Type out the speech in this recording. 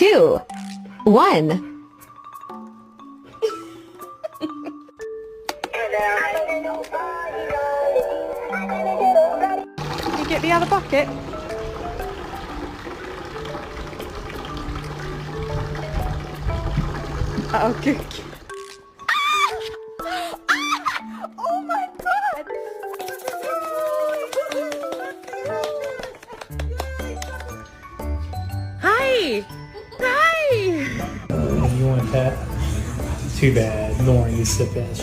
2, 1. Can you get me out of the bucket? Oh, good. Oh my god! Hi! Hi! You want that? Too bad. Lauren, you sip that.